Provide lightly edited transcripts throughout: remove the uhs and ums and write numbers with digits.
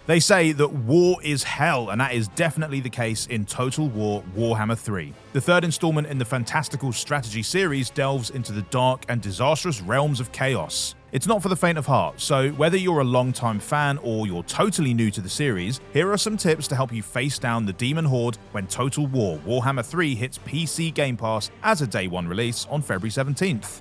They say that war is hell, and that is definitely the case in Total War Warhammer 3. The third installment in the fantastical strategy series delves into the dark and disastrous realms of chaos. It's not for the faint of heart, so whether you're a long-time fan or you're totally new to the series, here are some tips to help you face down the Demon Horde when Total War Warhammer 3 hits PC Game Pass as a day one release on February 17th.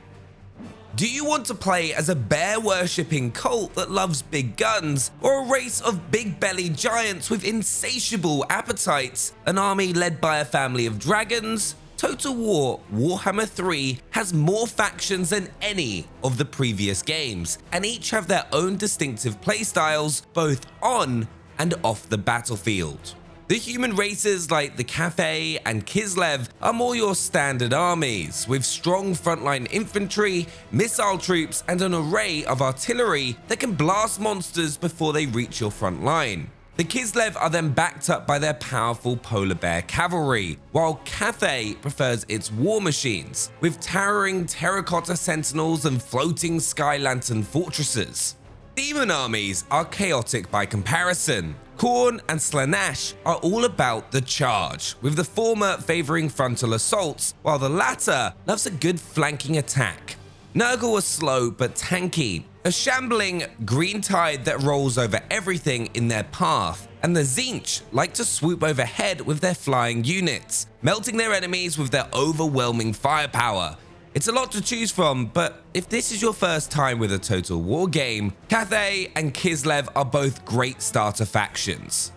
Do you want to play as a bear-worshipping cult that loves big guns, or a race of big-bellied giants with insatiable appetites? An army led by a family of dragons? Total War Warhammer 3 has more factions than any of the previous games, and each have their own distinctive playstyles both on and off the battlefield. The human races like the Cathay and Kislev are more your standard armies, with strong frontline infantry, missile troops, and an array of artillery that can blast monsters before they reach your front line. The Kislev are then backed up by their powerful polar bear cavalry, while Cathay prefers its war machines, with towering terracotta sentinels and floating sky lantern fortresses. Demon armies are chaotic by comparison. Khorne and Slaanesh are all about the charge, with the former favouring frontal assaults, while the latter loves a good flanking attack. Nurgle are slow but tanky, a shambling green tide that rolls over everything in their path, and the Tzeentch like to swoop overhead with their flying units, melting their enemies with their overwhelming firepower. It's a lot to choose from, but if this is your first time with a Total War game, Cathay and Kislev are both great starter factions.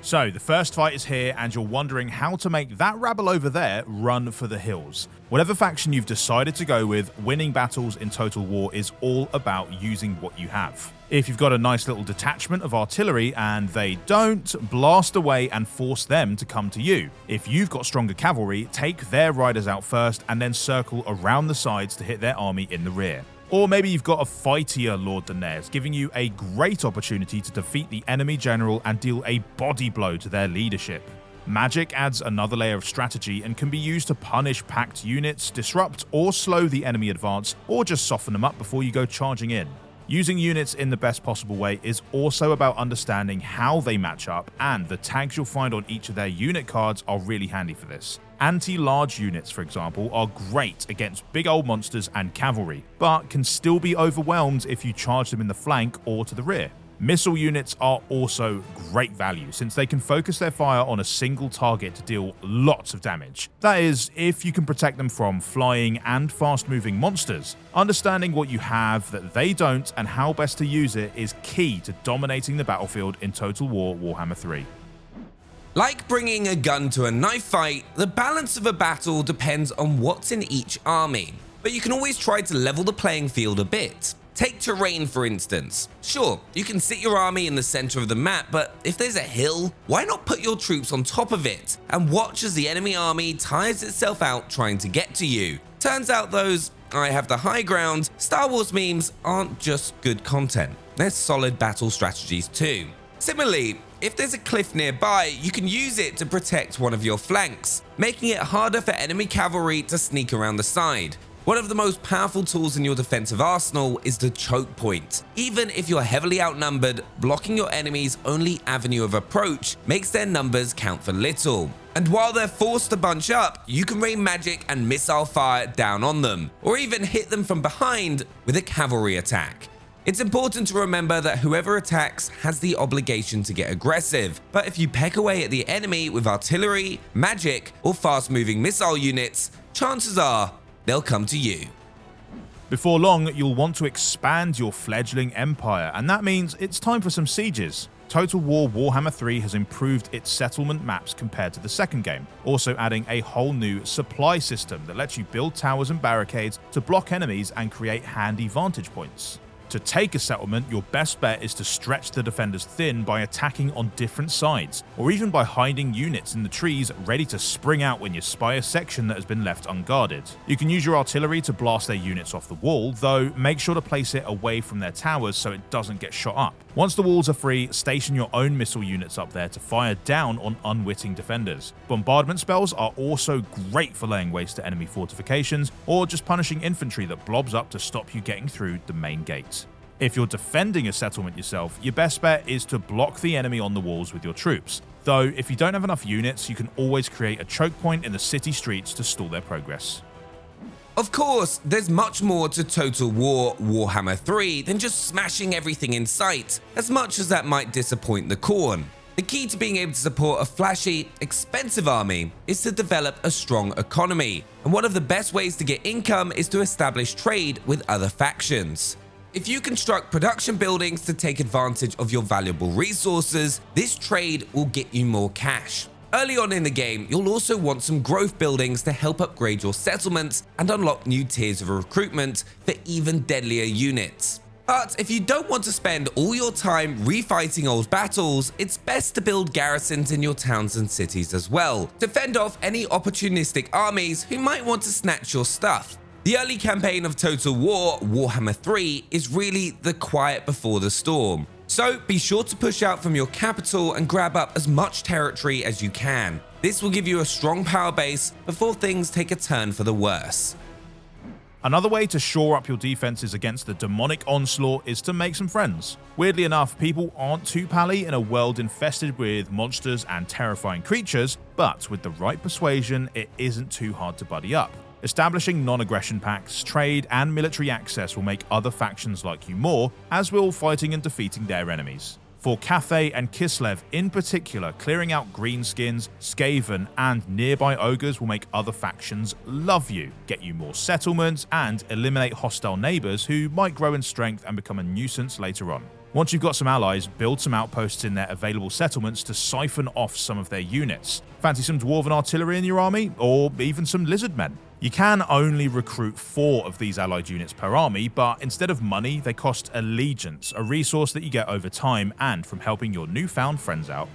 So, the first fight is here, and you're wondering how to make that rabble over there run for the hills. Whatever faction you've decided to go with, winning battles in Total War is all about using what you have. If you've got a nice little detachment of artillery and they don't, blast away and force them to come to you. If you've got stronger cavalry, take their riders out first and then circle around the sides to hit their army in the rear. Or maybe you've got a fightier Lord Daenerys, giving you a great opportunity to defeat the enemy general and deal a body blow to their leadership. Magic adds another layer of strategy and can be used to punish packed units, disrupt or slow the enemy advance, or just soften them up before you go charging in. Using units in the best possible way is also about understanding how they match up, and the tags you'll find on each of their unit cards are really handy for this. Anti-large units, for example, are great against big old monsters and cavalry, but can still be overwhelmed if you charge them in the flank or to the rear. Missile units are also great value, since they can focus their fire on a single target to deal lots of damage. That is, if you can protect them from flying and fast-moving monsters. Understanding what you have that they don't and how best to use it is key to dominating the battlefield in Total War Warhammer 3. Like bringing a gun to a knife fight, the balance of a battle depends on what's in each army, but you can always try to level the playing field a bit. Take terrain for instance. Sure, you can sit your army in the center of the map, but if there's a hill, why not put your troops on top of it and watch as the enemy army tires itself out trying to get to you? Turns out those "I have the high ground" Star Wars memes aren't just good content, they're solid battle strategies too. Similarly, if there's a cliff nearby, you can use it to protect one of your flanks, making it harder for enemy cavalry to sneak around the side. One of the most powerful tools in your defensive arsenal is the choke point. Even if you're heavily outnumbered, blocking your enemy's only avenue of approach makes their numbers count for little. And while they're forced to bunch up, you can rain magic and missile fire down on them, or even hit them from behind with a cavalry attack. It's important to remember that whoever attacks has the obligation to get aggressive, but if you peck away at the enemy with artillery, magic, or fast-moving missile units, chances are they'll come to you. Before long, you'll want to expand your fledgling empire, and that means it's time for some sieges. Total War Warhammer 3 has improved its settlement maps compared to the second game, also adding a whole new supply system that lets you build towers and barricades to block enemies and create handy vantage points. To take a settlement, your best bet is to stretch the defenders thin by attacking on different sides, or even by hiding units in the trees ready to spring out when you spy a section that has been left unguarded. You can use your artillery to blast their units off the wall, though make sure to place it away from their towers so it doesn't get shot up. Once the walls are free, station your own missile units up there to fire down on unwitting defenders. Bombardment spells are also great for laying waste to enemy fortifications, or just punishing infantry that blobs up to stop you getting through the main gate. If you're defending a settlement yourself, your best bet is to block the enemy on the walls with your troops. Though, if you don't have enough units, you can always create a choke point in the city streets to stall their progress. Of course, there's much more to Total War Warhammer 3 than just smashing everything in sight, as much as that might disappoint the Khorne. The key to being able to support a flashy, expensive army is to develop a strong economy, and one of the best ways to get income is to establish trade with other factions. If you construct production buildings to take advantage of your valuable resources, this trade will get you more cash. Early on in the game, you'll also want some growth buildings to help upgrade your settlements and unlock new tiers of recruitment for even deadlier units. But if you don't want to spend all your time refighting old battles, it's best to build garrisons in your towns and cities as well, to fend off any opportunistic armies who might want to snatch your stuff. The early campaign of Total War Warhammer 3 is really the quiet before the storm. So be sure to push out from your capital and grab up as much territory as you can. This will give you a strong power base before things take a turn for the worse. Another way to shore up your defenses against the demonic onslaught is to make some friends. Weirdly enough, people aren't too pally in a world infested with monsters and terrifying creatures, but with the right persuasion, it isn't too hard to buddy up. Establishing non-aggression pacts, trade, and military access will make other factions like you more, as will fighting and defeating their enemies. For Cathay and Kislev in particular, clearing out greenskins, Skaven, and nearby ogres will make other factions love you, get you more settlements, and eliminate hostile neighbours who might grow in strength and become a nuisance later on. Once you've got some allies, build some outposts in their available settlements to siphon off some of their units. Fancy some dwarven artillery in your army, or even some lizard men? You can only recruit 4 of these allied units per army, but instead of money, they cost allegiance, a resource that you get over time and from helping your newfound friends out.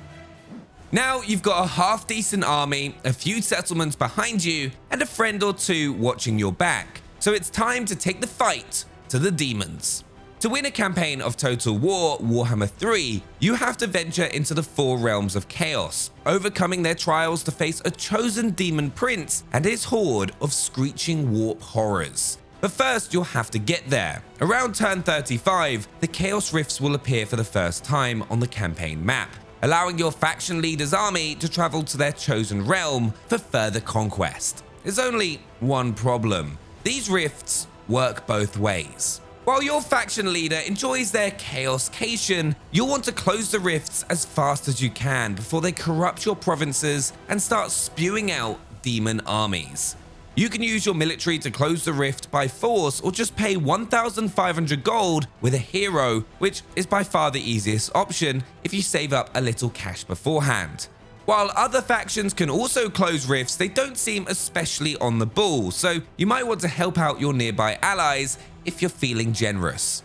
Now you've got a half-decent army, a few settlements behind you, and a friend or two watching your back. So it's time to take the fight to the demons. To win a campaign of Total War Warhammer 3, you have to venture into the 4 realms of chaos, overcoming their trials to face a chosen demon prince and his horde of screeching warp horrors. But first, you'll have to get there. Around turn 35, the Chaos Rifts will appear for the first time on the campaign map, allowing your faction leader's army to travel to their chosen realm for further conquest. There's only one problem. These rifts work both ways. While your faction leader enjoys their chaoscation, you'll want to close the rifts as fast as you can before they corrupt your provinces and start spewing out demon armies. You can use your military to close the rift by force or just pay 1,500 gold with a hero, which is by far the easiest option if you save up a little cash beforehand. While other factions can also close rifts, they don't seem especially on the ball, so you might want to help out your nearby allies if you're feeling generous.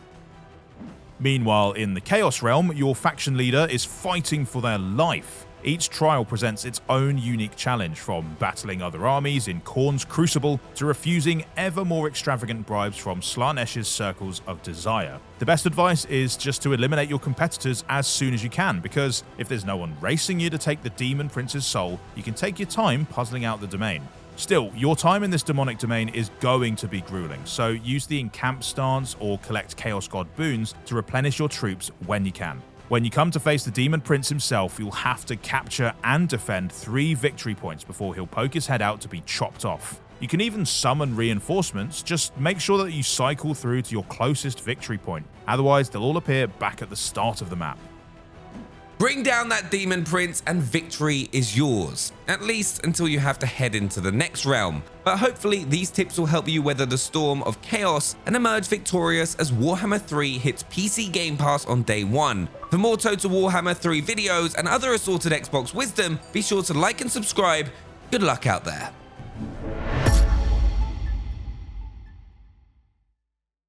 Meanwhile, in the Chaos Realm, your faction leader is fighting for their life. Each trial presents its own unique challenge, from battling other armies in Khorne's Crucible to refusing ever more extravagant bribes from Slanesh's Circles of Desire. The best advice is just to eliminate your competitors as soon as you can, because if there's no one racing you to take the Demon Prince's soul, you can take your time puzzling out the domain. Still, your time in this demonic domain is going to be grueling, so use the encamp stance or collect Chaos God boons to replenish your troops when you can. When you come to face the Demon Prince himself, you'll have to capture and defend 3 victory points before he'll poke his head out to be chopped off. You can even summon reinforcements, just make sure that you cycle through to your closest victory point, otherwise they'll all appear back at the start of the map. Bring down that Demon Prince and victory is yours, at least until you have to head into the next realm. But hopefully these tips will help you weather the storm of chaos and emerge victorious as Warhammer 3 hits PC Game Pass on day 1. For more Total Warhammer 3 videos and other assorted Xbox wisdom, be sure to like and subscribe. Good luck out there.